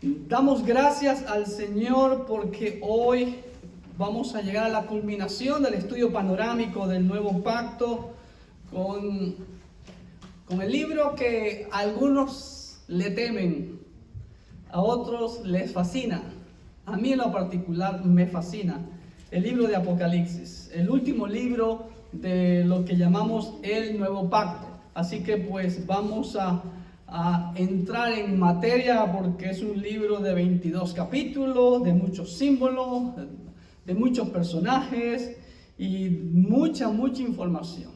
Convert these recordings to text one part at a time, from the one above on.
Damos gracias al Señor porque hoy vamos a llegar a la culminación del estudio panorámico del Nuevo Pacto con el libro que a algunos le temen, a otros les fascina. A mí en lo particular me fascina el libro de Apocalipsis, el último libro de lo que llamamos el Nuevo Pacto. Así que pues vamos a entrar en materia porque es un libro de 22 capítulos, de muchos símbolos, de muchos personajes y mucha información.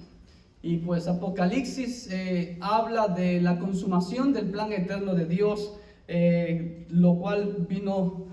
Y pues Apocalipsis habla de la consumación del plan eterno de Dios, lo cual vino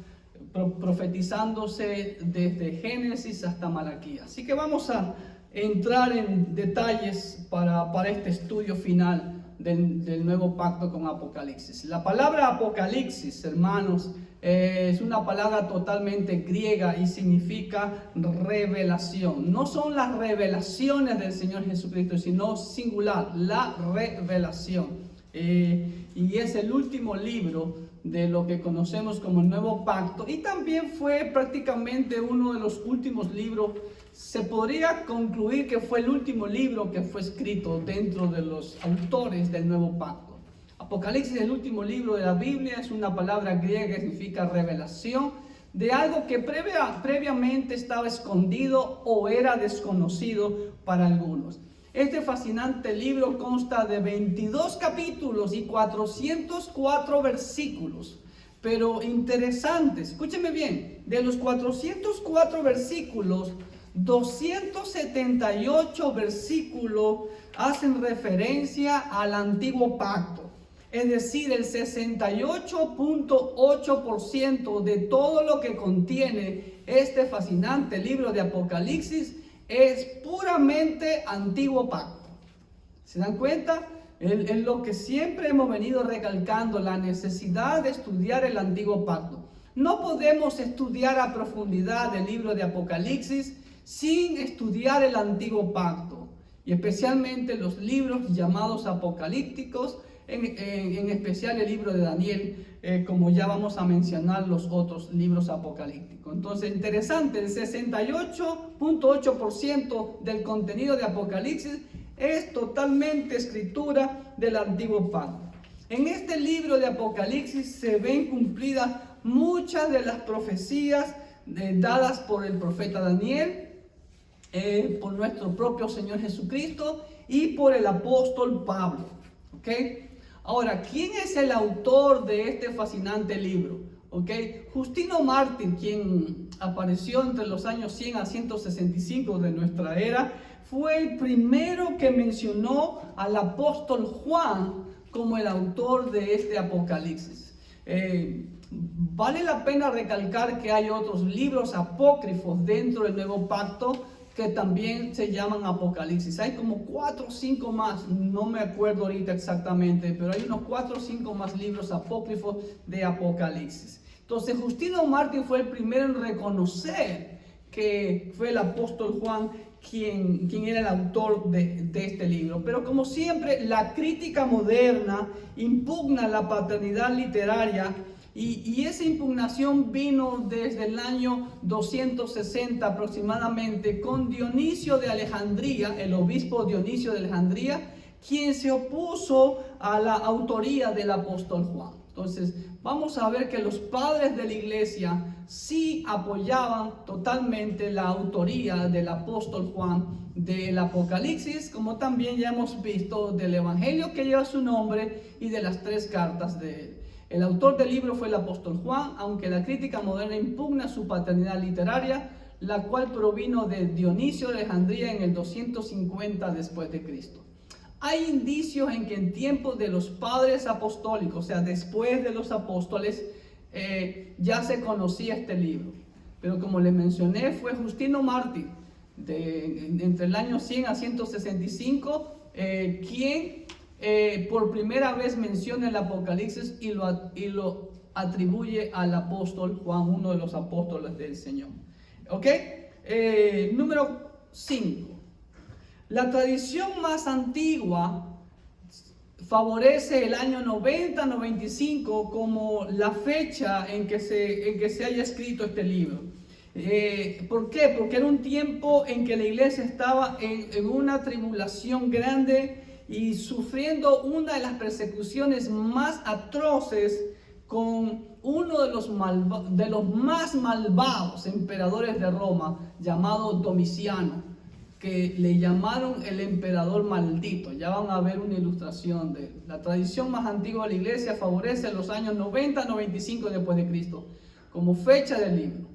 profetizándose desde Génesis hasta Malaquías. Así que vamos a entrar en detalles para este estudio final del nuevo pacto con Apocalipsis. La palabra Apocalipsis, hermanos, es una palabra totalmente griega y significa revelación. No son las revelaciones del Señor Jesucristo, sino singular, la revelación. Y es el último libro de lo que conocemos como el Nuevo Pacto, y también fue prácticamente uno de los últimos libros. Se podría concluir que fue el último libro que fue escrito dentro de los autores del Nuevo Pacto. Apocalipsis es el último libro de la Biblia, es una palabra griega que significa revelación de algo que previamente estaba escondido o era desconocido para algunos. Este fascinante libro consta de 22 capítulos y 404 versículos. Pero interesante, escúcheme bien, de los 404 versículos, 278 versículos hacen referencia al antiguo pacto. Es decir, el 68.8% de todo lo que contiene este fascinante libro de Apocalipsis es puramente antiguo pacto. ¿Se dan cuenta? Es lo que siempre hemos venido recalcando, la necesidad de estudiar el antiguo pacto. No podemos estudiar a profundidad el libro de Apocalipsis sin estudiar el antiguo pacto, y especialmente los libros llamados apocalípticos, en especial el libro de Daniel, como ya vamos a mencionar los otros libros apocalípticos. Entonces, interesante, el 68.8% del contenido de Apocalipsis es totalmente escritura del antiguo pacto. En este libro de Apocalipsis se ven cumplidas muchas de las profecías dadas por el profeta Daniel, por nuestro propio Señor Jesucristo y por el apóstol Pablo. ¿Ok? Ahora, ¿quién es el autor de este fascinante libro? ¿Ok? Justino Mártir, quien apareció entre los años 100 a 165 de nuestra era, fue el primero que mencionó al apóstol Juan como el autor de este Apocalipsis. Vale la pena recalcar que hay otros libros apócrifos dentro del Nuevo Pacto que también se llaman Apocalipsis. Hay como 4 o 5 más, no me acuerdo ahorita exactamente, pero hay unos 4 o 5 más libros apócrifos de Apocalipsis. Entonces, Justino Mártir fue el primero en reconocer que fue el apóstol Juan quien era el autor de este libro. Pero como siempre, la crítica moderna impugna la paternidad literaria. Y esa impugnación vino desde el año 260 aproximadamente con Dionisio de Alejandría, el obispo Dionisio de Alejandría, quien se opuso a la autoría del apóstol Juan. Entonces, vamos a ver que los padres de la iglesia sí apoyaban totalmente la autoría del apóstol Juan del Apocalipsis, como también ya hemos visto del Evangelio que lleva su nombre y de las 3 cartas de él. El autor del libro fue el apóstol Juan, aunque la crítica moderna impugna su paternidad literaria, la cual provino de Dionisio de Alejandría en el 250 después de Cristo. Hay indicios en que en tiempos de los padres apostólicos, o sea, después de los apóstoles, ya se conocía este libro. Pero como les mencioné, fue Justino Mártir, entre el año 100 a 165, quien por primera vez menciona el Apocalipsis y lo atribuye al apóstol Juan, uno de los apóstoles del Señor. ¿Ok? Número 5. La tradición más antigua favorece el año 90-95 como la fecha en que se haya escrito este libro. ¿Por qué? Porque era un tiempo en que la iglesia estaba en una tribulación grande y sufriendo una de las persecuciones más atroces con uno de los más malvados emperadores de Roma, llamado Domiciano, que le llamaron el emperador maldito. Ya van a ver una ilustración de él. La tradición más antigua de la iglesia favorece los años 90-95 después de Cristo como fecha del libro.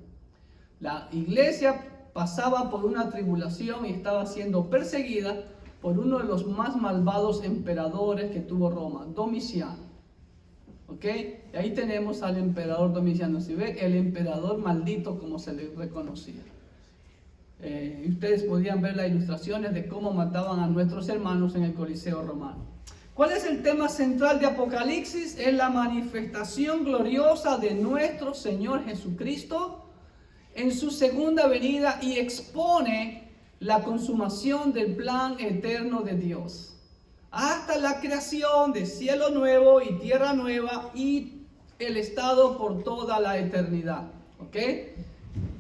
La iglesia pasaba por una tribulación y estaba siendo perseguida por uno de los más malvados emperadores que tuvo Roma, Domiciano. ¿Ok? Y ahí tenemos al emperador Domiciano. Si ve, el emperador maldito, como se le reconocía. Ustedes podían ver las ilustraciones de cómo mataban a nuestros hermanos en el Coliseo romano. ¿Cuál es el tema central de Apocalipsis? Es la manifestación gloriosa de nuestro Señor Jesucristo en su segunda venida y expone la consumación del plan eterno de Dios hasta la creación de cielo nuevo y tierra nueva y el estado por toda la eternidad. ¿Ok?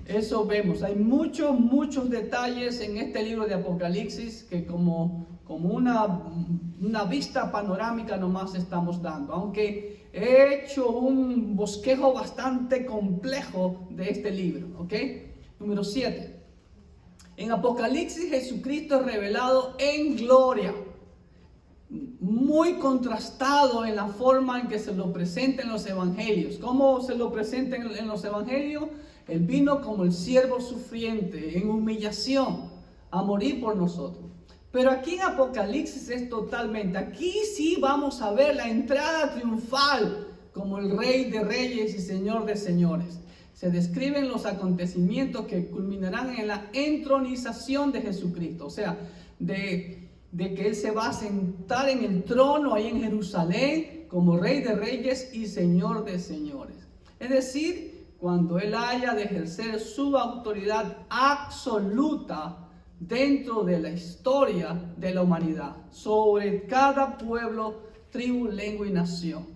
Eso vemos. Hay muchos detalles en este libro de Apocalipsis que como una vista panorámica nomás estamos dando. Aunque he hecho un bosquejo bastante complejo de este libro. ¿Ok? Número 7. En Apocalipsis Jesucristo es revelado en gloria. Muy contrastado en la forma en que se lo presenta en los evangelios. ¿Cómo se lo presenta en los evangelios? Él vino como el siervo sufriente, en humillación, a morir por nosotros. Pero aquí en Apocalipsis es totalmente, aquí sí vamos a ver la entrada triunfal como el Rey de Reyes y Señor de Señores. Se describen los acontecimientos que culminarán en la entronización de Jesucristo. O sea, de que Él se va a sentar en el trono ahí en Jerusalén como Rey de Reyes y Señor de Señores. Es decir, cuando Él haya de ejercer su autoridad absoluta dentro de la historia de la humanidad, sobre cada pueblo, tribu, lengua y nación.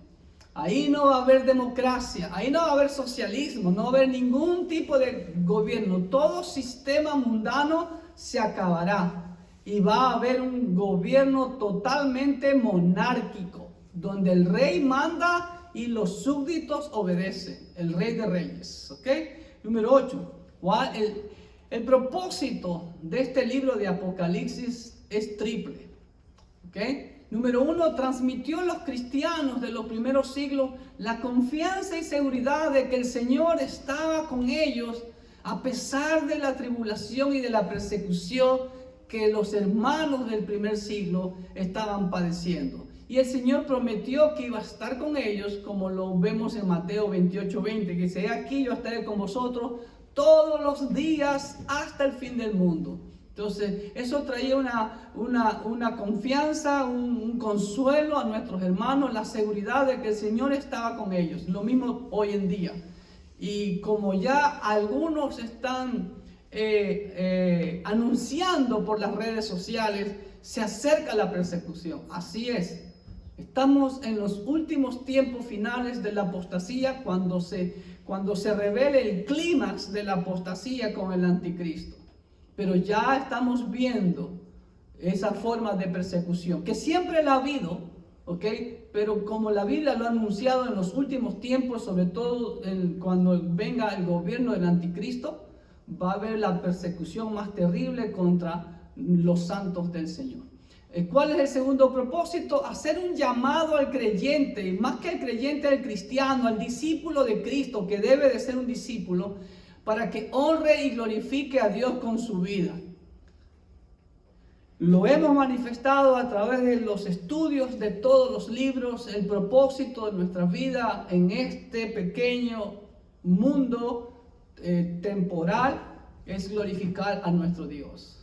Ahí no va a haber democracia, ahí no va a haber socialismo, no va a haber ningún tipo de gobierno. Todo sistema mundano se acabará y va a haber un gobierno totalmente monárquico, donde el rey manda y los súbditos obedecen, el Rey de Reyes. ¿Ok? Número 8. El propósito de este libro de Apocalipsis es triple. ¿Ok? Número 1, transmitió a los cristianos de los primeros siglos la confianza y seguridad de que el Señor estaba con ellos a pesar de la tribulación y de la persecución que los hermanos del primer siglo estaban padeciendo. Y el Señor prometió que iba a estar con ellos, como lo vemos en Mateo 28:20, que dice: aquí yo estaré con vosotros todos los días hasta el fin del mundo. Entonces, eso traía una confianza, un consuelo a nuestros hermanos, la seguridad de que el Señor estaba con ellos. Lo mismo hoy en día. Y como ya algunos están anunciando por las redes sociales, se acerca la persecución. Así es. Estamos en los últimos tiempos finales de la apostasía, cuando se revele el clímax de la apostasía con el anticristo. Pero ya estamos viendo esa forma de persecución, que siempre la ha habido, ¿ok? Pero como la Biblia lo ha anunciado en los últimos tiempos, sobre todo cuando venga el gobierno del anticristo, va a haber la persecución más terrible contra los santos del Señor. ¿Cuál es el segundo propósito? Hacer un llamado al creyente, más que al creyente, al cristiano, al discípulo de Cristo, que debe de ser un discípulo, para que honre y glorifique a Dios con su vida. Lo hemos manifestado a través de los estudios de todos los libros. El propósito de nuestra vida en este pequeño mundo temporal es glorificar a nuestro Dios.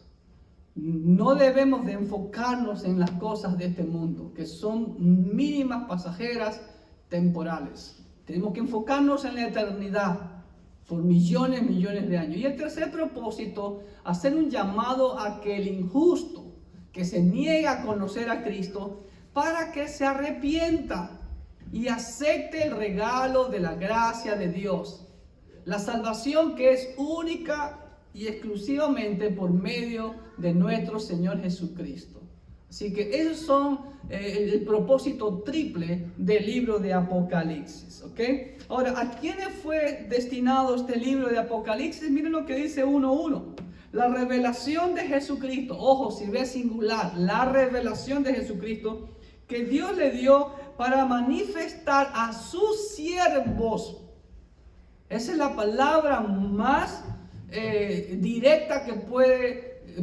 No debemos de enfocarnos en las cosas de este mundo, que son mínimas, pasajeras, temporales. Tenemos que enfocarnos en la eternidad por millones de años. Y el tercer propósito, hacer un llamado a que el injusto que se niega a conocer a Cristo para que se arrepienta y acepte el regalo de la gracia de Dios. La salvación que es única y exclusivamente por medio de nuestro Señor Jesucristo. Así que esos son el propósito triple del libro de Apocalipsis, ¿ok? Ahora, ¿a quiénes fue destinado este libro de Apocalipsis? Miren lo que dice 1:1. La revelación de Jesucristo, ojo, si ve singular, la revelación de Jesucristo que Dios le dio para manifestar a sus siervos. Esa es la palabra más directa que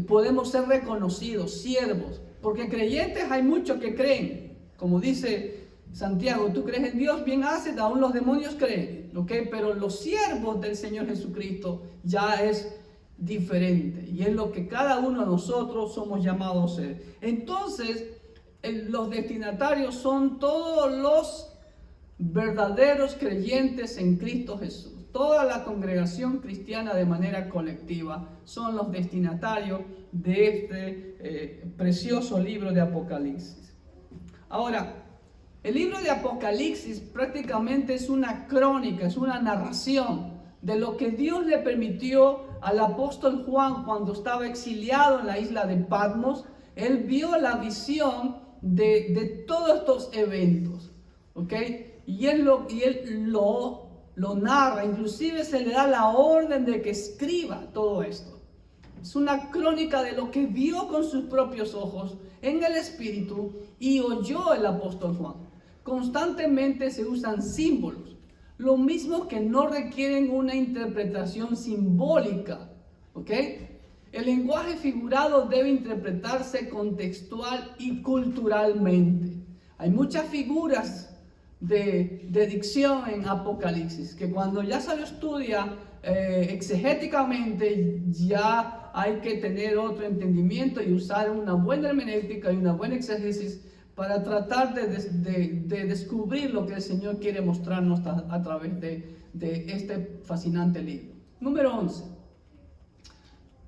podemos ser reconocidos, siervos. Porque creyentes hay muchos que creen. Como dice Santiago, tú crees en Dios, bien haces, aún los demonios creen. ¿Ok? Pero los siervos del Señor Jesucristo ya es diferente. Y es lo que cada uno de nosotros somos llamados a ser. Entonces, los destinatarios son todos los verdaderos creyentes en Cristo Jesús. Toda la congregación cristiana de manera colectiva son los destinatarios de este precioso libro de Apocalipsis. Ahora, el libro de Apocalipsis prácticamente es una crónica, es una narración de lo que Dios le permitió al apóstol Juan cuando estaba exiliado en la isla de Patmos. Él vio la visión de todos estos eventos, ¿ok? Y él lo narra, inclusive se le da la orden de que escriba todo esto. Es una crónica de lo que vio con sus propios ojos en el Espíritu y oyó el apóstol Juan. Constantemente se usan símbolos, lo mismo que no requieren una interpretación simbólica, ¿ok? El lenguaje figurado debe interpretarse contextual y culturalmente. Hay muchas figuras de dicción en Apocalipsis, que cuando ya se lo estudia exegéticamente, ya hay que tener otro entendimiento y usar una buena hermenéutica y una buena exégesis para tratar de descubrir lo que el Señor quiere mostrarnos a través de este fascinante libro. Número 11.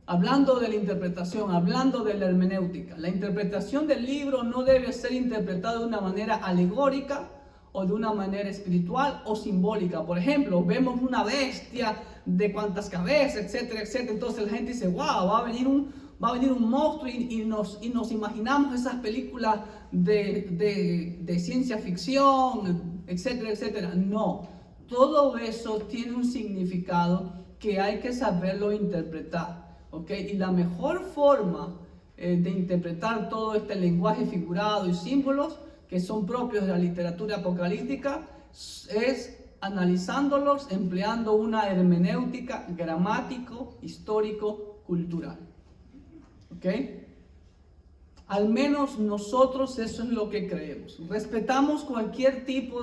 Hablando de la interpretación, hablando de la hermenéutica, la interpretación del libro no debe ser interpretada de una manera alegórica o de una manera espiritual o simbólica. Por ejemplo, vemos una bestia de cuantas cabezas, etcétera, etcétera. Entonces la gente dice, wow, va a venir un monstruo y nos imaginamos esas películas de ciencia ficción, etcétera, etcétera. No, todo eso tiene un significado que hay que saberlo interpretar, ¿ok? Y la mejor forma de interpretar todo este lenguaje figurado y símbolos que son propios de la literatura apocalíptica es analizándolos, empleando una hermenéutica gramático, histórico, cultural. ¿Ok? Al menos nosotros eso es lo que creemos. Respetamos cualquier tipo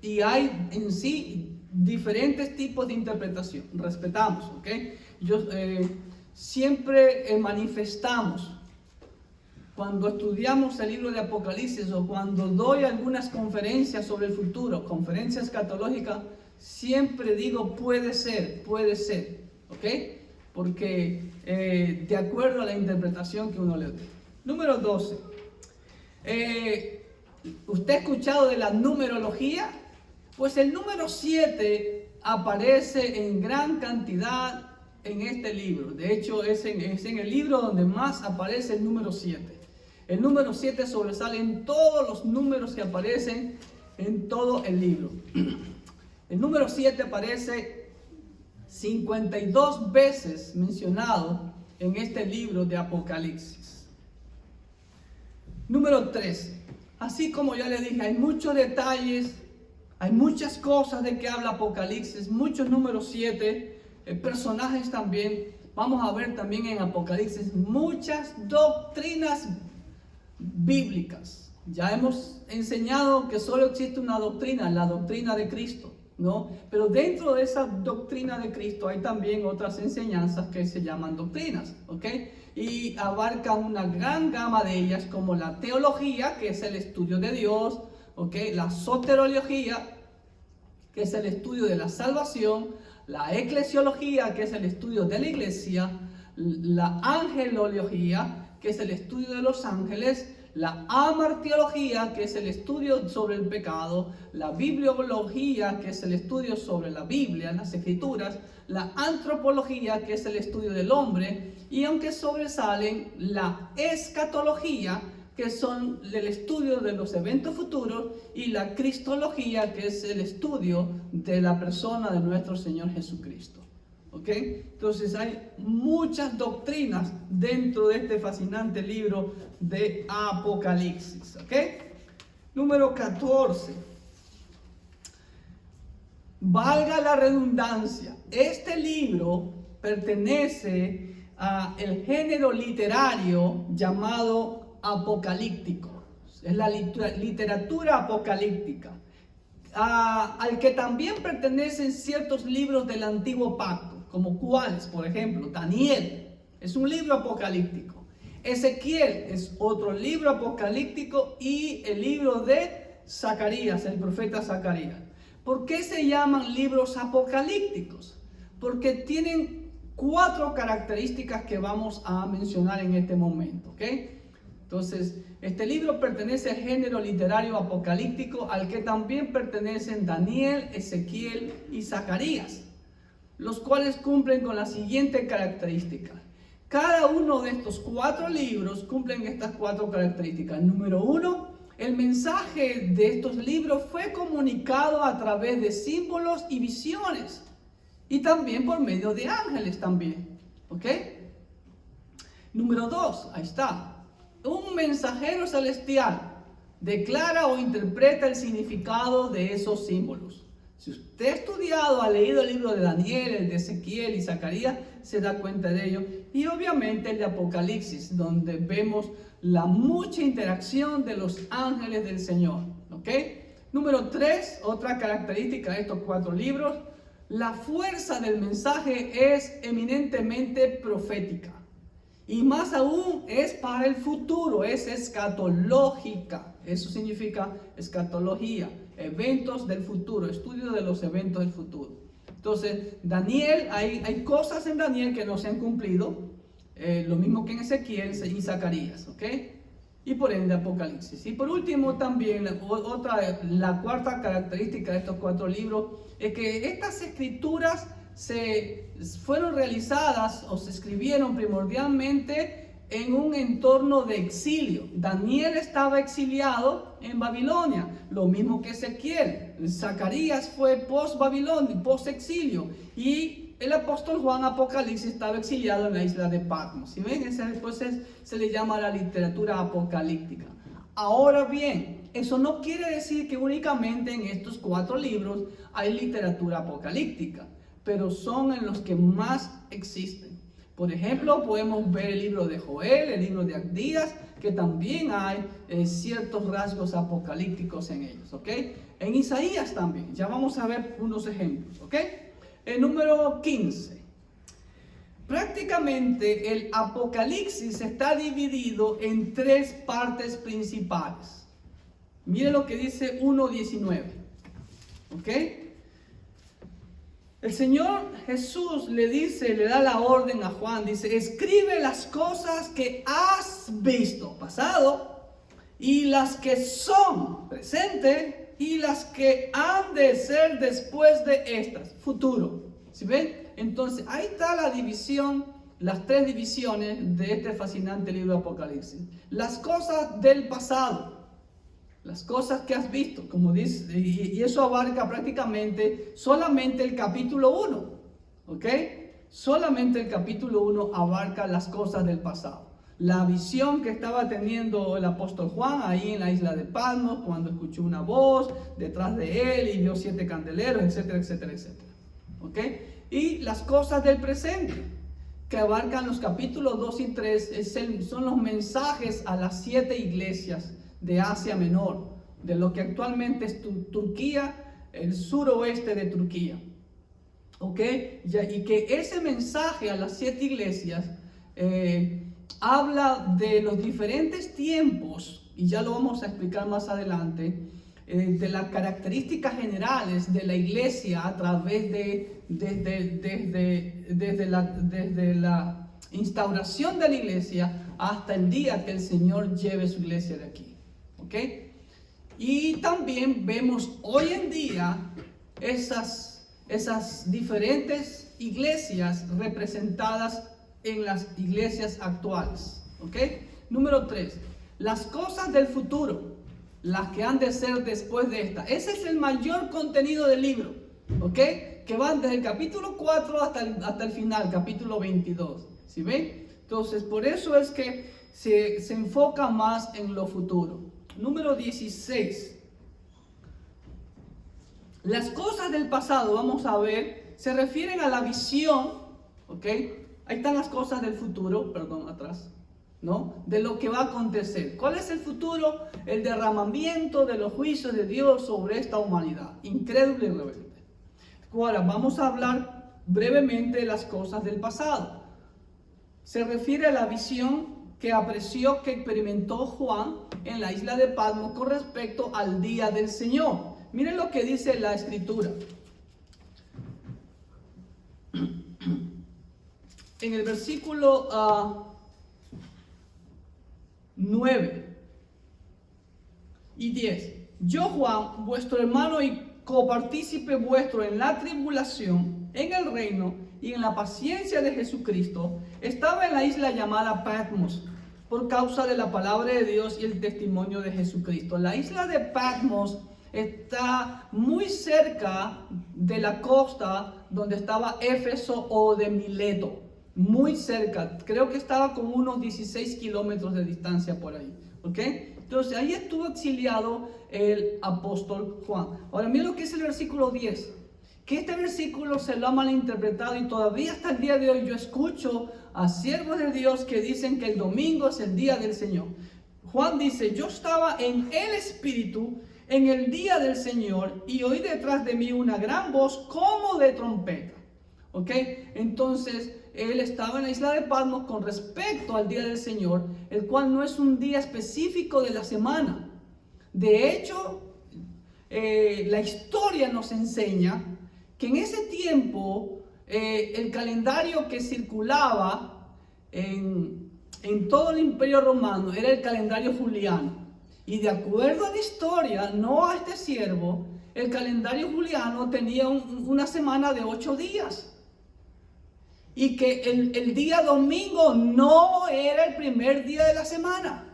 y hay en sí diferentes tipos de interpretación. Respetamos, ¿ok? Siempre manifestamos. Cuando estudiamos el libro de Apocalipsis o cuando doy algunas conferencias sobre el futuro, conferencias escatológicas, siempre digo puede ser, ¿ok? Porque de acuerdo a la interpretación que uno le dé. Número 12. ¿Usted ha escuchado de la numerología? Pues el número 7 aparece en gran cantidad en este libro. De hecho, es en el libro donde más aparece el número 7. El número 7 sobresale en todos los números que aparecen en todo el libro. El número 7 aparece 52 veces mencionado en este libro de Apocalipsis. Número 13. Así como ya le dije, hay muchos detalles, hay muchas cosas de que habla Apocalipsis, muchos números 7, personajes también. Vamos a ver también en Apocalipsis muchas doctrinas bíblicas. Ya hemos enseñado que solo existe una doctrina, la doctrina de Cristo, ¿no? Pero dentro de esa doctrina de Cristo hay también otras enseñanzas que se llaman doctrinas, ¿ok? Y abarcan una gran gama de ellas, como la teología, que es el estudio de Dios, ¿ok? La soteriología, que es el estudio de la salvación, la eclesiología, que es el estudio de la iglesia, la angelología, que es el estudio de los ángeles, la amartiología, que es el estudio sobre el pecado, la bibliología, que es el estudio sobre la Biblia, las escrituras, la antropología, que es el estudio del hombre, y aunque sobresalen la escatología, que son el estudio de los eventos futuros, y la cristología, que es el estudio de la persona de nuestro Señor Jesucristo. ¿Ok? Entonces hay muchas doctrinas dentro de este fascinante libro de Apocalipsis. ¿Ok? Número 14. Valga la redundancia, este libro pertenece al género literario llamado apocalíptico. Es la literatura apocalíptica, al que también pertenecen ciertos libros del Antiguo Pacto, como cuáles, por ejemplo, Daniel es un libro apocalíptico, Ezequiel es otro libro apocalíptico, y el libro de Zacarías, el profeta Zacarías. ¿Por qué se llaman libros apocalípticos? Porque tienen 4 características que vamos a mencionar en este momento, ¿ok? Entonces, este libro pertenece al género literario apocalíptico, al que también pertenecen Daniel, Ezequiel y Zacarías, los cuales cumplen con la siguiente característica. Cada uno de estos 4 libros cumplen estas 4 características. Número 1, el mensaje de estos libros fue comunicado a través de símbolos y visiones, y también por medio de ángeles también, ¿ok? Número 2, ahí está. Un mensajero celestial declara o interpreta el significado de esos símbolos. Si usted ha estudiado, ha leído el libro de Daniel, el de Ezequiel y Zacarías, se da cuenta de ello. Y obviamente el de Apocalipsis, donde vemos la mucha interacción de los ángeles del Señor. ¿Ok? Número 3, otra característica de estos 4 libros: la fuerza del mensaje es eminentemente profética. Y más aún es para el futuro, es escatológica. Eso significa escatología, eventos del futuro, estudio de los eventos del futuro. Entonces, Daniel, hay cosas en Daniel que no se han cumplido, lo mismo que en Ezequiel y Zacarías, ¿ok? Y por ende Apocalipsis. Y por último también, la cuarta característica de estos 4 libros es que estas escrituras fueron realizadas o se escribieron primordialmente en un entorno de exilio. Daniel estaba exiliado en Babilonia, lo mismo que Ezequiel. Zacarías fue post-Babilonia, post-exilio, y el apóstol Juan, Apocalipsis, estaba exiliado en la isla de Patmos. ¿Sí ven? Después se le llama la literatura apocalíptica. Ahora bien, eso no quiere decir que únicamente en estos 4 libros hay literatura apocalíptica, pero son en los que más existen. Por ejemplo, podemos ver el libro de Joel, el libro de Abdías, que también hay ciertos rasgos apocalípticos en ellos, ¿ok? En Isaías también, ya vamos a ver unos ejemplos, ¿ok? El número 15. Prácticamente el Apocalipsis está dividido en 3 partes principales. Mire lo que dice 1:19, ¿ok? El Señor Jesús le da la orden a Juan, dice: escribe las cosas que has visto, pasado, y las que son, presente, y las que han de ser después de estas, futuro. ¿Sí ven? Entonces, ahí está la división, las 3 divisiones de este fascinante libro de Apocalipsis. Las cosas del pasado, las cosas que has visto, como dice, y eso abarca prácticamente solamente el capítulo 1, ¿ok? Solamente el capítulo 1 abarca las cosas del pasado. La visión que estaba teniendo el apóstol Juan ahí en la isla de Patmos, cuando escuchó una voz detrás de él y vio 7 candeleros, etcétera, etcétera, etcétera, ¿ok? Y las cosas del presente, que abarcan los capítulos 2 y 3, son los mensajes a las 7 iglesias de Asia Menor, de lo que actualmente es Turquía, el suroeste de Turquía, ¿ok? Y que ese mensaje a las 7 iglesias habla de los diferentes tiempos, y ya lo vamos a explicar más adelante, de las características generales de la iglesia a través desde la instauración de la iglesia hasta el día que el Señor lleve su iglesia de aquí. ¿Ok? Y también vemos hoy en día esas diferentes iglesias representadas en las iglesias actuales. ¿Ok? Número 3. Las cosas del futuro, las que han de ser después de esta. Ese es el mayor contenido del libro. ¿Ok? Que van desde el capítulo 4 hasta el final, capítulo 22. ¿Sí ven? Entonces, por eso es que se enfoca más en lo futuro. Número 16. Las cosas del pasado, vamos a ver, se refieren a la visión, ¿ok? Ahí están las cosas del futuro, perdón, atrás, ¿no? De lo que va a acontecer. ¿Cuál es el futuro? El derramamiento de los juicios de Dios sobre esta humanidad, incrédula y rebelde. Ahora, vamos a hablar brevemente de las cosas del pasado. Se refiere a la visión que apreció, que experimentó Juan en la isla de Patmos con respecto al día del Señor. Miren lo que dice la Escritura. En el versículo 9 y 10. Yo, Juan, vuestro hermano y copartícipe vuestro en la tribulación, en el reino y en la paciencia de Jesucristo, estaba en la isla llamada Patmos, por causa de la palabra de Dios y el testimonio de Jesucristo. La isla de Patmos está muy cerca de la costa donde estaba Éfeso o de Mileto. Muy cerca. Creo que estaba como unos 16 kilómetros de distancia por ahí. ¿Ok? Entonces ahí estuvo exiliado el apóstol Juan. Ahora miren lo que es el versículo 10. Que este versículo se lo ha malinterpretado y todavía hasta el día de hoy yo escucho a siervos de Dios que dicen que el domingo es el día del Señor. Juan dice, yo estaba en el Espíritu en el día del Señor y oí detrás de mí una gran voz como de trompeta. ¿Ok? Entonces él estaba en la isla de Patmos con respecto al día del Señor, el cual no es un día específico de la semana. De hecho, la historia nos enseña que en ese tiempo el calendario que circulaba en todo el Imperio Romano era el calendario juliano. Y de acuerdo a la historia, no a este siervo, el calendario juliano tenía una semana de 8 días. Y que el día domingo no era el primer día de la semana.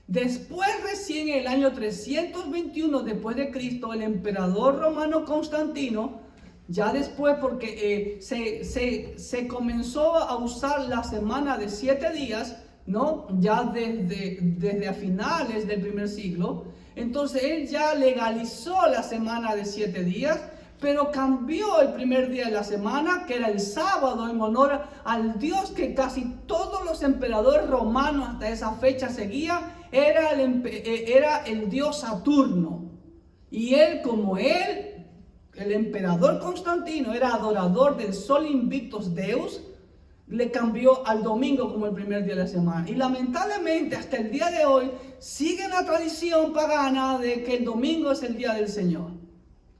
Después, recién en el año 321 después de Cristo, el emperador romano Constantino, ya después porque se comenzó a usar la semana de 7 días, ¿no? Ya desde a finales del primer siglo. Entonces él ya legalizó la semana de 7 días, pero cambió el primer día de la semana, que era el sábado, en honor al Dios que casi todos los emperadores romanos hasta esa fecha seguían. Era el Dios Saturno. Y él, como el emperador Constantino, era adorador del sol invictus Deus, le cambió al domingo como el primer día de la semana. Y lamentablemente hasta el día de hoy sigue la tradición pagana de que el domingo es el día del Señor.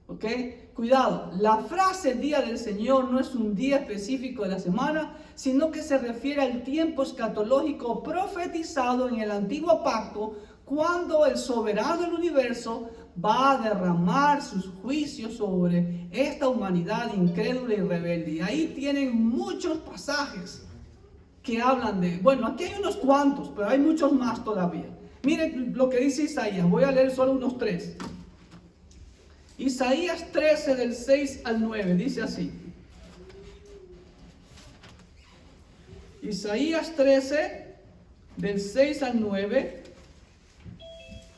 ¿Ok? Cuidado, la frase día del Señor no es un día específico de la semana, sino que se refiere al tiempo escatológico profetizado en el antiguo pacto, cuando el soberano del universo va a derramar sus juicios sobre esta humanidad incrédula y rebelde. Y ahí tienen muchos pasajes que hablan de, bueno, aquí hay unos cuantos, pero hay muchos más todavía. Miren lo que dice Isaías, voy a leer solo unos 3. Isaías 13 del 6 al 9, dice así. Isaías 13 del 6 al 9,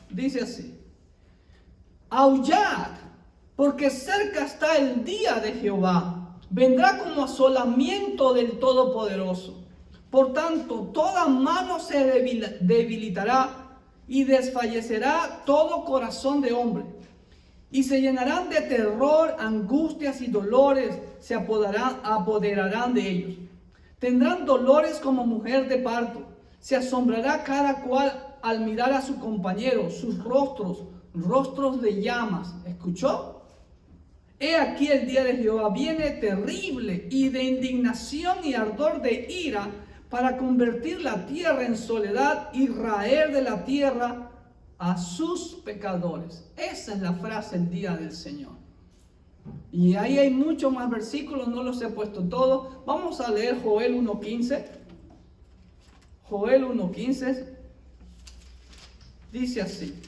dice así. Aullad, porque cerca está el día de Jehová. Vendrá como asolamiento del Todopoderoso. Por tanto, toda mano se debilitará y desfallecerá todo corazón de hombre. Y se llenarán de terror, angustias y dolores se apoderarán de ellos. Tendrán dolores como mujer de parto. Se asombrará cada cual al mirar a su compañero, sus rostros de llamas. ¿Escuchó? He aquí el día de Jehová viene terrible y de indignación y ardor de ira para convertir la tierra en soledad y raer de la tierra a sus pecadores. Esa es la frase el día del Señor. Y ahí hay muchos más versículos, no los he puesto todos. Vamos a leer Joel 1:15. Joel 1:15 dice así: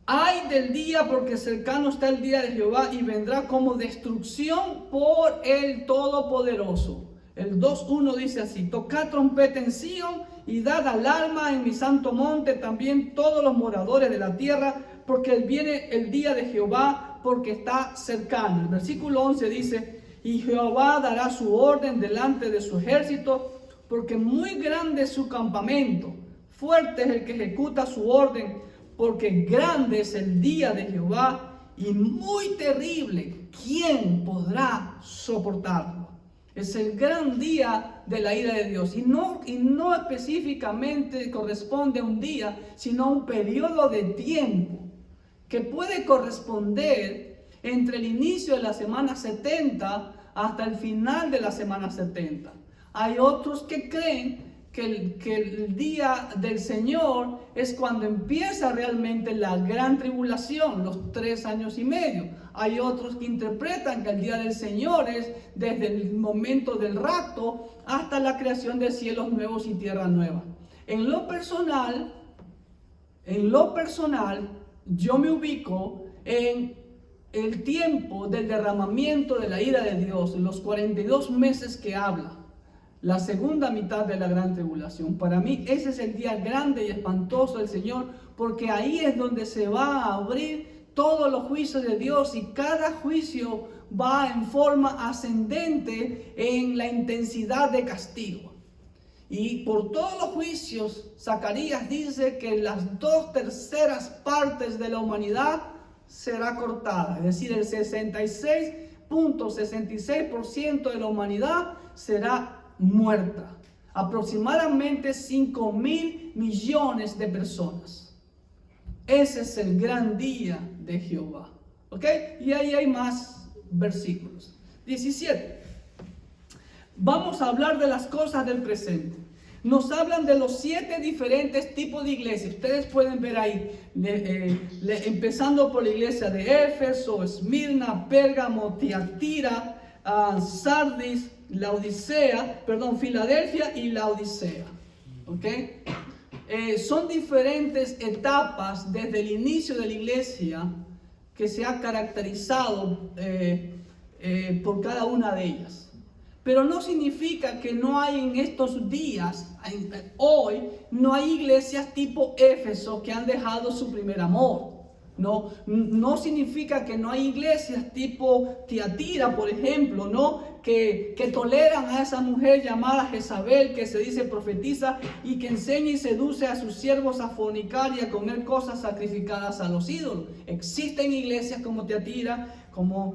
ay del día, porque cercano está el día de Jehová y vendrá como destrucción por el Todopoderoso. El 2:1 dice así: tocad trompeta en Sion y dad alarma en mi santo monte, también todos los moradores de la tierra, porque viene el día de Jehová, porque está cercano. El versículo 11 dice: y Jehová dará su orden delante de su ejército, porque muy grande es su campamento, fuerte es el que ejecuta su orden, porque grande es el día de Jehová y muy terrible. ¿Quién podrá soportarlo? Es el gran día de la ira de Dios, y no específicamente corresponde a un día, sino a un periodo de tiempo que puede corresponder entre el inicio de la semana 70 hasta el final de la semana 70. Hay otros que creen que el día del Señor es cuando empieza realmente la gran tribulación, los 3 años y medio. Hay otros que interpretan que el día del Señor es desde el momento del rapto hasta la creación de cielos nuevos y tierra nueva. En lo personal, yo me ubico en el tiempo del derramamiento de la ira de Dios, los 42 meses que habla, la segunda mitad de la gran tribulación. Para mí ese es el día grande y espantoso del Señor, porque ahí es donde se va a abrir todos los juicios de Dios, y cada juicio va en forma ascendente en la intensidad de castigo. Y por todos los juicios, Zacarías dice que las 2/3 partes de la humanidad será cortada, es decir, el 66.66% de la humanidad será muerta. Aproximadamente 5.000 millones de personas. Ese es el gran día de Jehová. ¿Ok? Y ahí hay más versículos. 17. Vamos a hablar de las cosas del presente. Nos hablan de los 7 diferentes tipos de iglesias. Ustedes pueden ver ahí, empezando por la iglesia de Éfeso, Esmirna, Pérgamo, Tiatira, Sardis, Filadelfia y Laodicea. ¿Ok? Son diferentes etapas desde el inicio de la iglesia que se ha caracterizado por cada una de ellas. Pero no significa que no hay en estos días, hoy, no hay iglesias tipo Éfeso que han dejado su primer amor. No significa que no hay iglesias tipo Tiatira, por ejemplo, que toleran a esa mujer llamada Jezabel, que se dice profetiza y que enseña y seduce a sus siervos a fornicar y a comer cosas sacrificadas a los ídolos. Existen iglesias como Tiatira, como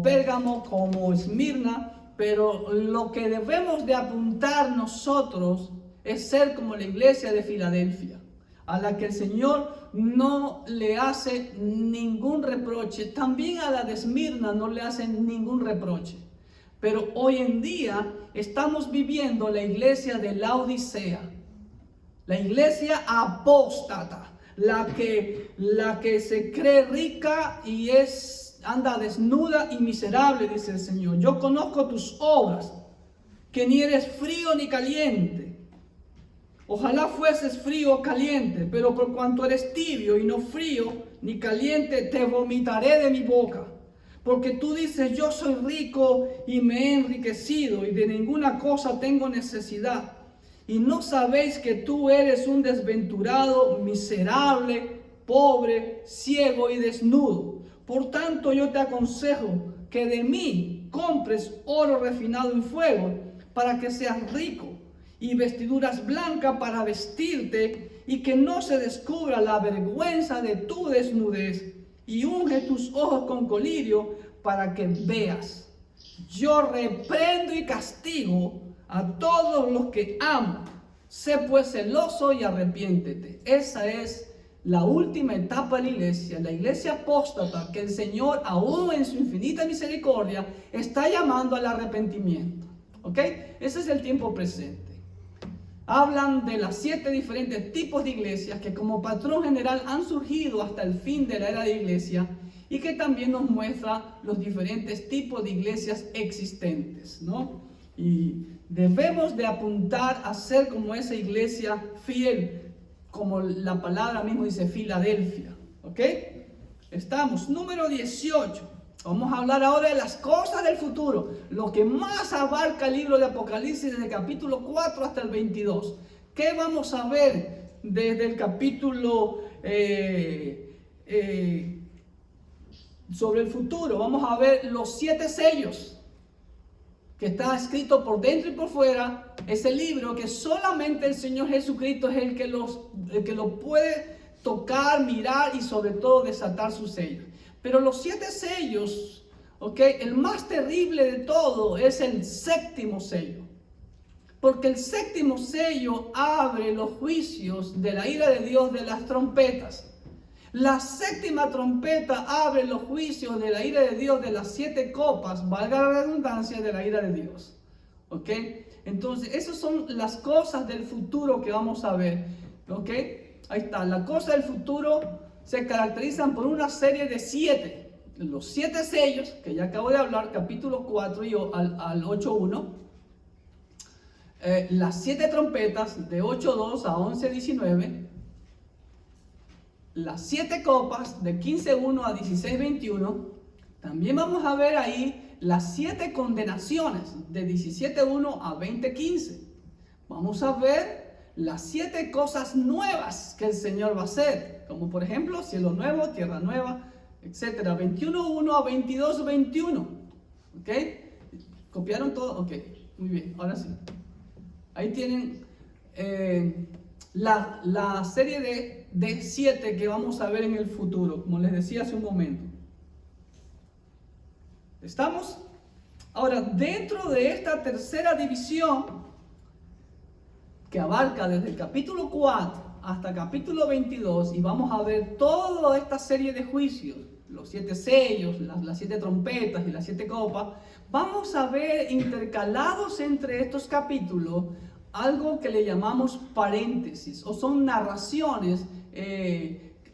Pérgamo, como Esmirna, pero lo que debemos de apuntar nosotros es ser como la iglesia de Filadelfia, a la que el Señor no le hace ningún reproche. También a la de Esmirna no le hacen ningún reproche. Pero hoy en día estamos viviendo la iglesia de Laodicea, la iglesia apóstata, la que se cree rica y anda desnuda y miserable, dice el Señor. Yo conozco tus obras, que ni eres frío ni caliente. Ojalá fueses frío o caliente, pero por cuanto eres tibio y no frío ni caliente, te vomitaré de mi boca. Porque tú dices: yo soy rico y me he enriquecido, y de ninguna cosa tengo necesidad. Y no sabéis que tú eres un desventurado, miserable, pobre, ciego y desnudo. Por tanto, yo te aconsejo que de mí compres oro refinado en fuego, para que seas rico, y vestiduras blancas para vestirte, y que no se descubra la vergüenza de tu desnudez, y unge tus ojos con colirio, para que veas. Yo reprendo y castigo a todos los que amo. Sé pues celoso y arrepiéntete. Esa es la última etapa de la iglesia apóstata, que el Señor, aún en su infinita misericordia, está llamando al arrepentimiento. ¿Ok? Ese es el tiempo presente. Hablan de las 7 diferentes tipos de iglesias que como patrón general han surgido hasta el fin de la era de iglesia y que también nos muestra los diferentes tipos de iglesias existentes, ¿no? Y debemos de apuntar a ser como esa iglesia fiel, como la palabra mismo dice, Filadelfia, ¿ok? Estamos, número 18. Vamos a hablar ahora de las cosas del futuro, lo que más abarca el libro de Apocalipsis desde el capítulo 4 hasta el 22. ¿Qué vamos a ver desde el capítulo sobre el futuro? Vamos a ver los 7 sellos, que está escrito por dentro y por fuera. Ese libro que solamente el Señor Jesucristo es el que lo puede tocar, mirar y sobre todo desatar sus sellos. Pero los 7 sellos, ¿ok? El más terrible de todo es el 7º sello. Porque el 7º sello abre los juicios de la ira de Dios de las trompetas. La 7ª trompeta abre los juicios de la ira de Dios de las 7 copas, valga la redundancia, de la ira de Dios. ¿Ok? Entonces, esas son las cosas del futuro que vamos a ver. ¿Ok? Ahí está. Las cosas del futuro se caracterizan por una serie de 7. Los 7 sellos, que ya acabo de hablar, capítulo 4 y al 8.1. Las 7 trompetas de 8.2 a 11.19. Las 7 copas de 15.1 a 16.21. También vamos a ver ahí las 7 condenaciones de 17.1 a 20.15. Vamos a ver las 7 cosas nuevas que el Señor va a hacer, como por ejemplo cielo nuevo, tierra nueva, etc. 21.1 a 22.21. ¿Ok? ¿Copiaron todo? Ok, muy bien, ahora sí. Ahí tienen la serie de 7 que vamos a ver en el futuro, como les decía hace un momento. ¿Estamos? Ahora, dentro de esta tercera división, que abarca desde el capítulo 4 hasta el capítulo 22, y vamos a ver toda esta serie de juicios, los 7 sellos, las 7 trompetas y las 7 copas, vamos a ver intercalados entre estos capítulos algo que le llamamos paréntesis, o son narraciones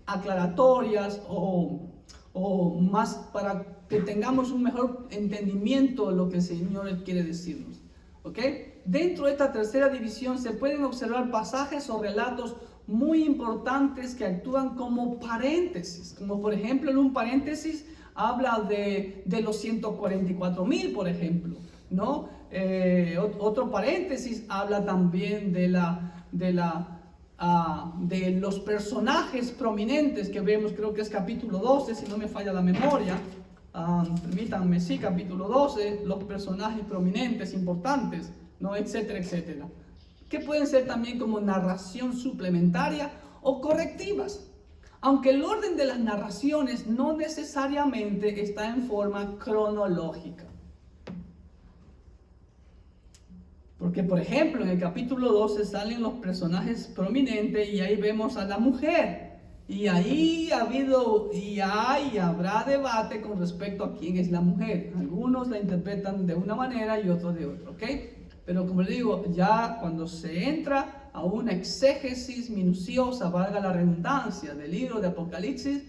aclaratorias o más para que tengamos un mejor entendimiento de lo que el Señor quiere decirnos. ¿Ok? Dentro de esta tercera división se pueden observar pasajes o relatos muy importantes que actúan como paréntesis, como por ejemplo en un paréntesis habla de los 144,000, por ejemplo, ¿no? Otro paréntesis habla también de los personajes prominentes que vemos, creo que es capítulo 12, si no me falla la memoria. Permítanme, sí, capítulo 12, los personajes prominentes, importantes, ¿no? Etcétera, etcétera. Que pueden ser también como narración suplementaria o correctivas. Aunque el orden de las narraciones no necesariamente está en forma cronológica. Porque, por ejemplo, en el capítulo 12 salen los personajes prominentes y ahí vemos a la mujer. Y ahí ha habido y hay y habrá debate con respecto a quién es la mujer. Algunos la interpretan de una manera y otros de otra, ¿ok? Pero como les digo, ya cuando se entra a una exégesis minuciosa, valga la redundancia, del libro de Apocalipsis,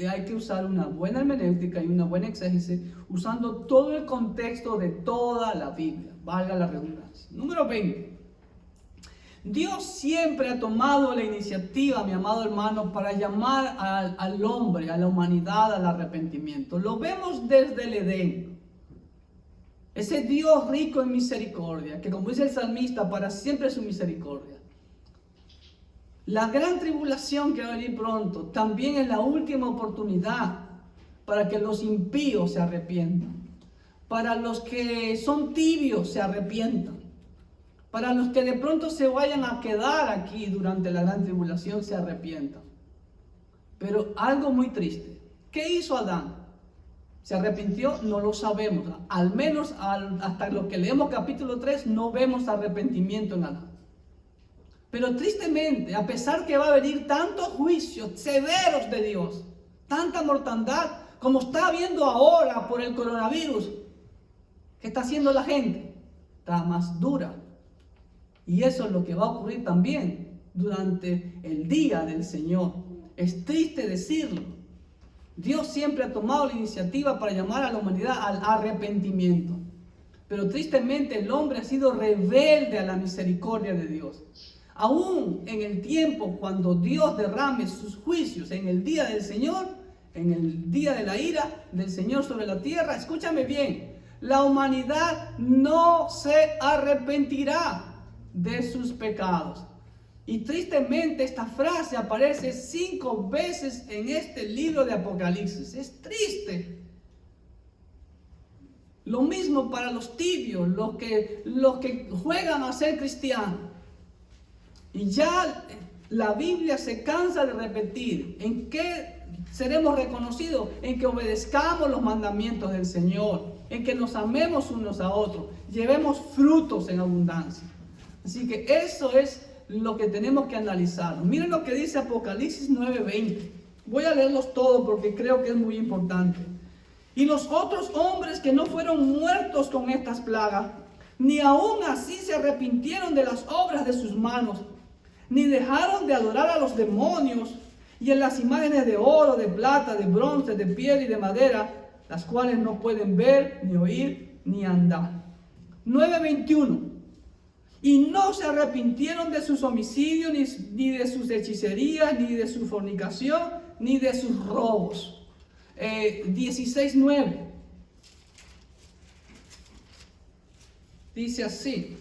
hay que usar una buena hermenéutica y una buena exégesis, usando todo el contexto de toda la Biblia, valga la redundancia. Número 20. Dios siempre ha tomado la iniciativa, mi amado hermano, para llamar al hombre, a la humanidad, al arrepentimiento. Lo vemos desde el Edén. Ese Dios rico en misericordia, que como dice el salmista, para siempre es su misericordia. La gran tribulación que va a venir pronto también es la última oportunidad para que los impíos se arrepientan, para los que son tibios se arrepientan, para los que de pronto se vayan a quedar aquí durante la gran tribulación se arrepientan. Pero algo muy triste, ¿qué hizo Adán? ¿Se arrepintió? No lo sabemos. Al menos hasta lo que leemos capítulo 3 no vemos arrepentimiento en Adán. Pero tristemente, a pesar que va a venir tantos juicios severos de Dios, tanta mortandad como está habiendo ahora por el coronavirus, ¿qué está haciendo la gente? está más dura. Y eso es lo que va a ocurrir también durante el día del Señor. Es triste decirlo. Dios siempre ha tomado la iniciativa para llamar a la humanidad al arrepentimiento. Pero tristemente el hombre ha sido rebelde a la misericordia de Dios. Aún en el tiempo cuando Dios derrame sus juicios en el día del Señor, en el día de la ira del Señor sobre la tierra, escúchame bien, la humanidad no se arrepentirá de sus pecados. Y tristemente esta frase aparece 5 veces en este libro de Apocalipsis. Es triste. Lo mismo para los tibios, los que juegan a ser cristianos. Y ya la Biblia se cansa de repetir. ¿En qué seremos reconocidos? En que obedezcamos los mandamientos del Señor, en que nos amemos unos a otros, llevemos frutos en abundancia. Así que eso es lo que tenemos que analizar. Miren lo que dice Apocalipsis 9:20. Voy a leerlos todos porque creo que es muy importante. Y los otros hombres que no fueron muertos con estas plagas, ni aún así se arrepintieron de las obras de sus manos, ni dejaron de adorar a los demonios y en las imágenes de oro, de plata, de bronce, de piedra y de madera, las cuales no pueden ver, ni oír, ni andar. 9:21. Y no se arrepintieron de sus homicidios, ni de sus hechicerías, ni de su fornicación, ni de sus robos. 16:9. Dice así.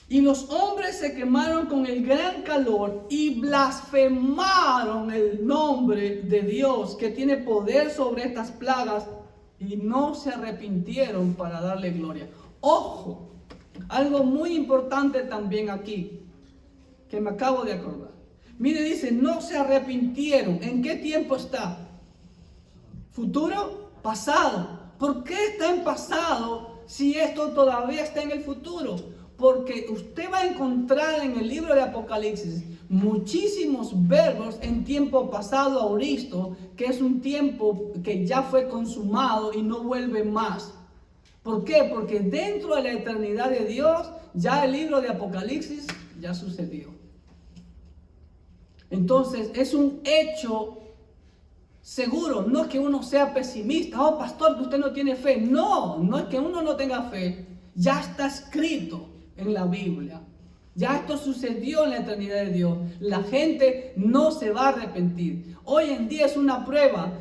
Y los hombres se quemaron con el gran calor y blasfemaron el nombre de Dios, que tiene poder sobre estas plagas, y no se arrepintieron para darle gloria. Ojo. Algo muy importante también aquí, que me acabo de acordar. Mire, dice, no se arrepintieron. ¿En qué tiempo está? ¿Futuro? Pasado. ¿Por qué está en pasado si esto todavía está en el futuro? Porque usted va a encontrar en el libro de Apocalipsis muchísimos verbos en tiempo pasado auristo, que es un tiempo que ya fue consumado y no vuelve más. ¿Por qué? Porque dentro de la eternidad de Dios, ya el libro de Apocalipsis ya sucedió. Entonces, es un hecho seguro. No es que uno sea pesimista. Oh, pastor, que usted no tiene fe. No, no es que uno no tenga fe. Ya está escrito en la Biblia. Ya esto sucedió en la eternidad de Dios. La gente no se va a arrepentir. Hoy en día es una prueba.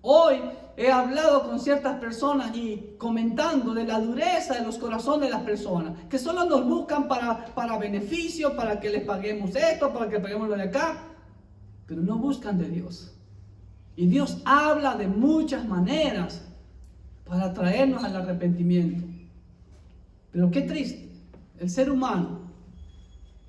Hoy he hablado con ciertas personas y comentando de la dureza de los corazones de las personas, que solo nos buscan para beneficio, para que les paguemos esto, para que paguemos lo de acá, pero no buscan de Dios. Y Dios habla de muchas maneras para traernos al arrepentimiento. Pero qué triste, el ser humano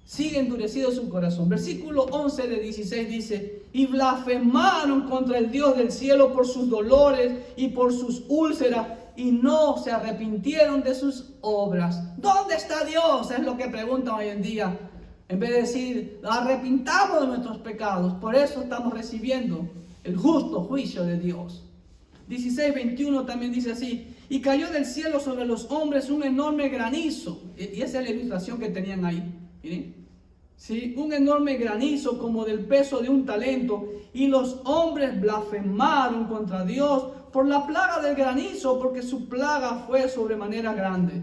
sigue endurecido su corazón. Versículo 11 de 16 dice, y blasfemaron contra el Dios del cielo por sus dolores y por sus úlceras, y no se arrepintieron de sus obras. ¿Dónde está Dios? Es lo que preguntan hoy en día. En vez de decir, arrepintamos de nuestros pecados. Por eso estamos recibiendo el justo juicio de Dios. 16:21 también dice así, y cayó del cielo sobre los hombres un enorme granizo. Y esa es la ilustración que tenían ahí. Miren. Sí, un enorme granizo como del peso de un talento, y los hombres blasfemaron contra Dios por la plaga del granizo, porque su plaga fue sobremanera grande.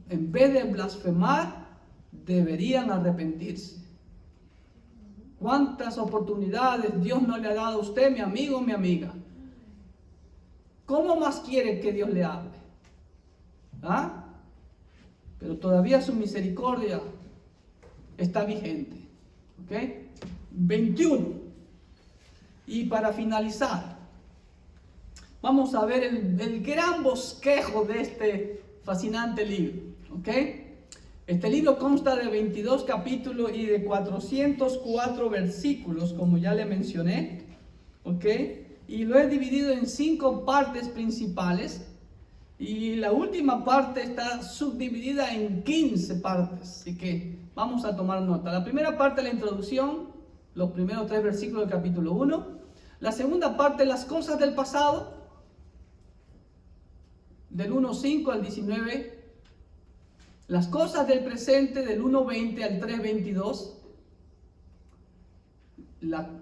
En vez de blasfemar, deberían arrepentirse. ¿Cuántas oportunidades Dios no le ha dado a usted, mi amigo, mi amiga? ¿Cómo más quiere que Dios le hable? ¿Ah? Pero todavía su misericordia está vigente. ¿Ok? 21. Y para finalizar, vamos a ver el gran bosquejo de este fascinante libro. ¿Ok? Este libro consta de 22 capítulos y de 404 versículos, como ya le mencioné. ¿Ok? Y lo he dividido en 5 partes principales. Y la última parte está subdividida en 15 partes. Así que vamos a tomar nota. La primera parte es la introducción, los primeros 3 versículos del capítulo 1. La segunda parte, las cosas del pasado. del 1:5 al 19. Las cosas del presente del 1:20 al 3:22.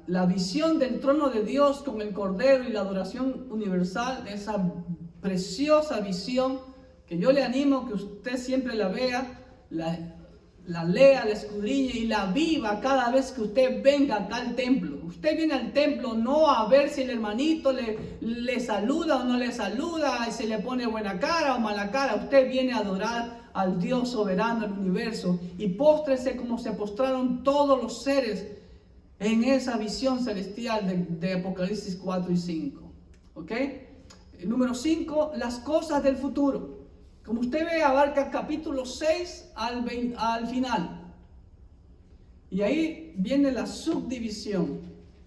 La visión del trono de Dios con el Cordero y la adoración universal, esa preciosa visión que yo le animo que usted siempre la vea, la lea, la escudriñe y la viva cada vez que usted venga acá al templo. Usted viene al templo no a ver si el hermanito le saluda o no le saluda, y se le pone buena cara o mala cara. Usted viene a adorar al Dios soberano del universo y póstrese como se postraron todos los seres en esa visión celestial de Apocalipsis 4 y 5. ¿Ok? Número 5, las cosas del futuro. Como usted ve, abarca capítulo 6 al final. Y ahí viene la subdivisión.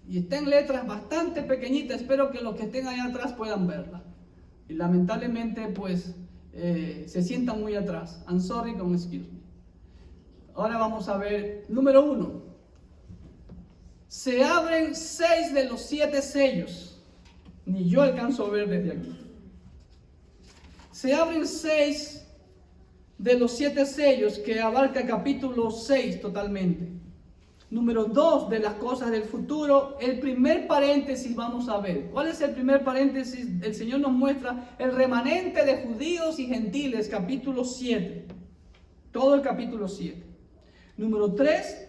Y está en letras bastante pequeñitas. Espero que los que estén allá atrás puedan verla. Y lamentablemente, pues, se sientan muy atrás. I'm sorry, excuse me. Ahora vamos a ver, número 1. Se abren 6 de los 7 sellos. Ni yo alcanzo a ver desde aquí. Se abren 6 de los 7 sellos que abarca capítulo 6 totalmente. Número 2, de las cosas del futuro. El primer paréntesis vamos a ver. ¿Cuál es el primer paréntesis? El Señor nos muestra el remanente de judíos y gentiles, capítulo 7. Todo el capítulo 7. Número 3.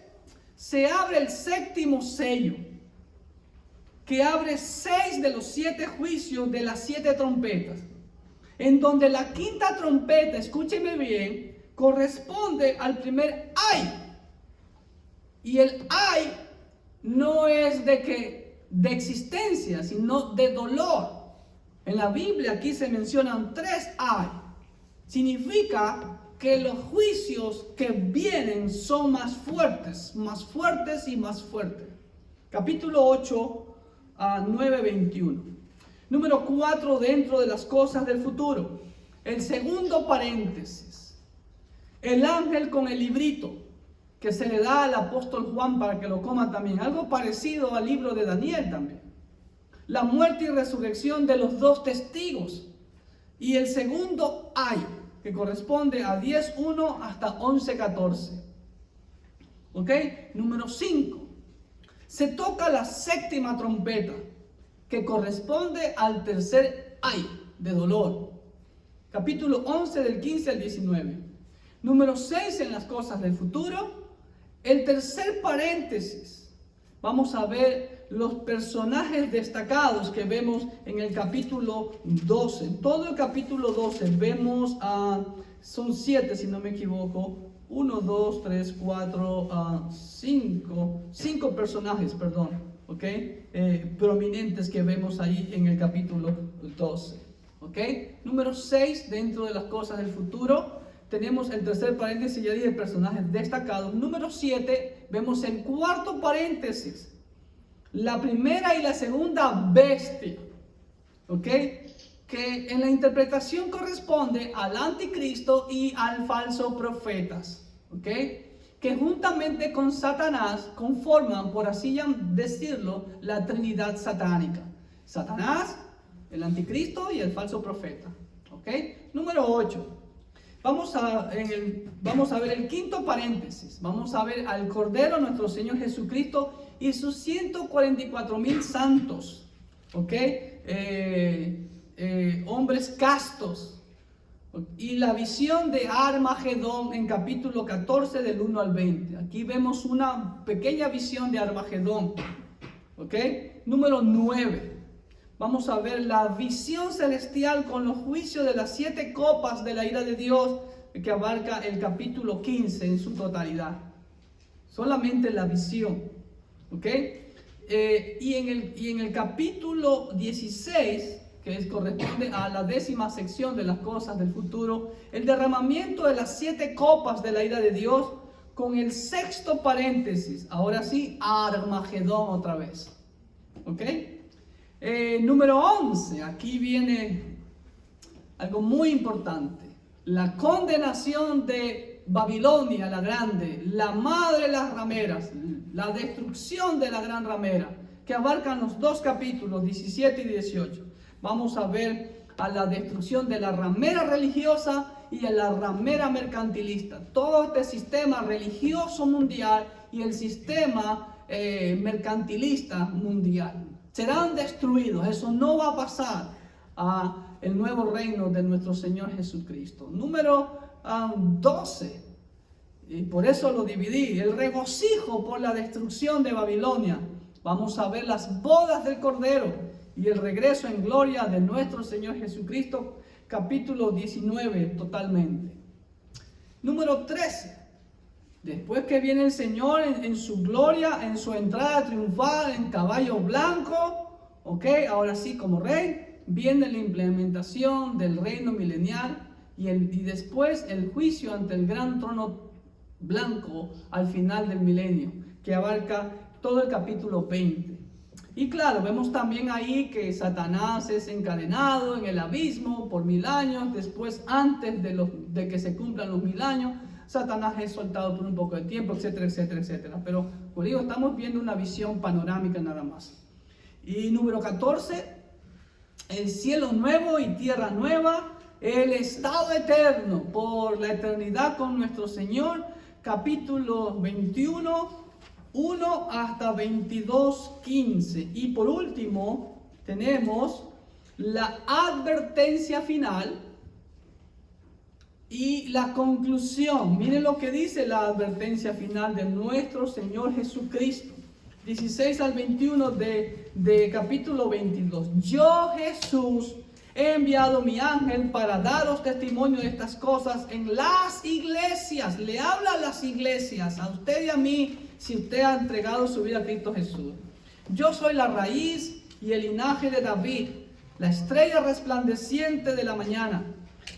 Se abre el séptimo sello, que abre 6 de los 7 juicios de las 7 trompetas, en donde la quinta trompeta, escúcheme bien, corresponde al primer ay. Y el ay no es de existencia, sino de dolor. En la Biblia aquí se mencionan 3 ay. Significa que los juicios que vienen son más fuertes y más fuertes. Capítulo 8 a 9:21. Número 4, dentro de las cosas del futuro. El segundo paréntesis. El ángel con el librito que se le da al apóstol Juan para que lo coma también. Algo parecido al libro de Daniel también. La muerte y resurrección de los 2 testigos. Y el segundo ay, que corresponde a 10:1 hasta 11:14. ¿Ok? Número 5. Se toca la séptima trompeta, que corresponde al tercer ay de dolor. Capítulo 11 del 15 al 19. Número 6, en las cosas del futuro. El tercer paréntesis. Vamos a ver los personajes destacados que vemos en el capítulo 12. En todo el capítulo 12 vemos son 7 si no me equivoco. 1, 2, 3, 4, 5 personajes, perdón, ¿ok? Prominentes que vemos ahí en el capítulo 12, ¿ok? Número 6, dentro de las cosas del futuro, tenemos el tercer paréntesis, ya dije, personajes destacados. Número 7, vemos el cuarto paréntesis, la primera y la segunda bestia, ¿ok? Que en la interpretación corresponde al anticristo y al falso profetas, ¿ok? Que juntamente con Satanás conforman, por así decirlo, la Trinidad satánica. Satanás, el anticristo y el falso profeta, ¿ok? Número 8. Vamos a ver el quinto paréntesis. Vamos a ver al Cordero, nuestro Señor Jesucristo, y sus 144,000 santos, ¿ok? Hombres castos. Y la visión de Armagedón en capítulo 14 del 1 al 20. Aquí vemos una pequeña visión de Armagedón, ¿ok? Número 9. Vamos a ver la visión celestial con los juicios de las 7 copas de la ira de Dios, que abarca el capítulo 15 en su totalidad. Solamente la visión, ¿ok? Y en el capítulo 16, que corresponde a la 10ª sección de las cosas del futuro, el derramamiento de las 7 copas de la ira de Dios, con el 6º paréntesis, ahora sí, Armagedón otra vez, ¿ok? Número 11, aquí viene algo muy importante, la condenación de Babilonia la grande, la madre de las rameras, la destrucción de la gran ramera, que abarcan los 2 capítulos, 17 y 18. Vamos a ver a la destrucción de la ramera religiosa y a la ramera mercantilista. Todo este sistema religioso mundial y el sistema mercantilista mundial serán destruidos. Eso no va a pasar a el nuevo reino de nuestro Señor Jesucristo. Número 12. Y por eso lo dividí. El regocijo por la destrucción de Babilonia. Vamos a ver las bodas del Cordero y el regreso en gloria de nuestro Señor Jesucristo. Capítulo 19 totalmente. Número 13. Después que viene el Señor en su gloria, en su entrada triunfal en caballo blanco, ok, ahora sí como rey, viene la implementación del reino milenial y después el juicio ante el gran trono blanco al final del milenio, que abarca todo el capítulo 20. Y claro, vemos también ahí que Satanás es encadenado en el abismo por 1000 años, después antes de que se cumplan los 1000 años, Satanás es soltado por un poco de tiempo, etcétera, etcétera, etcétera. Pero, como digo, estamos viendo una visión panorámica nada más. Y número 14, el cielo nuevo y tierra nueva, el estado eterno por la eternidad con nuestro Señor, capítulo 21, 1 hasta 22, 15. Y por último, tenemos la advertencia final y la conclusión. Miren lo que dice la advertencia final de nuestro Señor Jesucristo. 16 al 21 de capítulo 22. Yo, Jesús, he enviado mi ángel para daros testimonio de estas cosas en las iglesias. Le habla a las iglesias, a usted y a mí, si usted ha entregado su vida a Cristo Jesús. Yo soy la raíz y el linaje de David, la estrella resplandeciente de la mañana.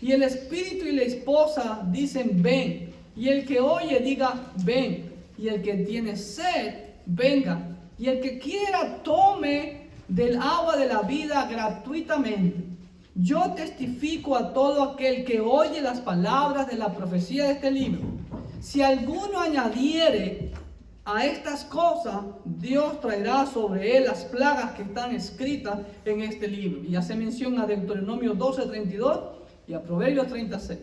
Y el espíritu y la esposa dicen ven. Y el que oye diga ven. Y el que tiene sed, venga. Y el que quiera tome del agua de la vida gratuitamente. Yo testifico a todo aquel que oye las palabras de la profecía de este libro. Si alguno añadiere a estas cosas, Dios traerá sobre él las plagas que están escritas en este libro. Y hace mención a Deuteronomio 12:32 y a Proverbios 36.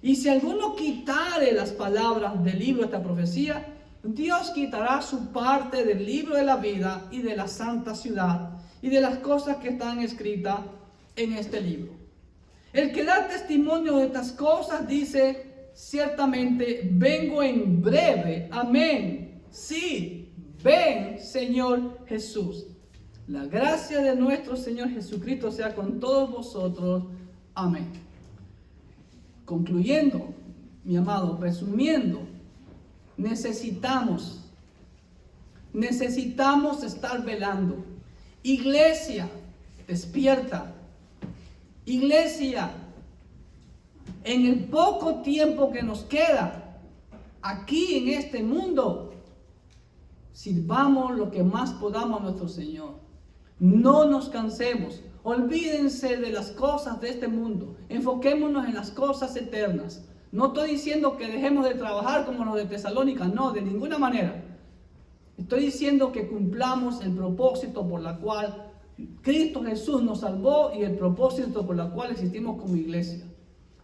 Y si alguno quitare las palabras del libro de esta profecía, Dios quitará su parte del libro de la vida y de la santa ciudad y de las cosas que están escritas en este libro. El que da testimonio de estas cosas dice, ciertamente vengo en breve. Amén. Sí, ven, Señor Jesús. La gracia de nuestro Señor Jesucristo sea con todos vosotros. Amén. Concluyendo, mi amado, resumiendo, necesitamos estar velando. Iglesia, despierta. Iglesia, en el poco tiempo que nos queda aquí en este mundo, sirvamos lo que más podamos a nuestro Señor. No nos cansemos. Olvídense de las cosas de este mundo. Enfoquémonos en las cosas eternas. No estoy diciendo que dejemos de trabajar como los de Tesalónica, no, de ninguna manera. Estoy diciendo que cumplamos el propósito por la cual Cristo Jesús nos salvó y el propósito por el cual existimos como iglesia,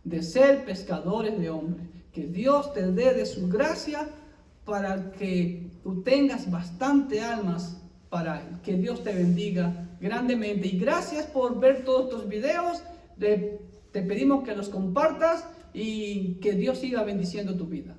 de ser pescadores de hombres. Que Dios te dé de su gracia para que tú tengas bastante almas para Él. Que Dios te bendiga grandemente. Y gracias por ver todos estos videos. Te pedimos que los compartas y que Dios siga bendiciendo tu vida.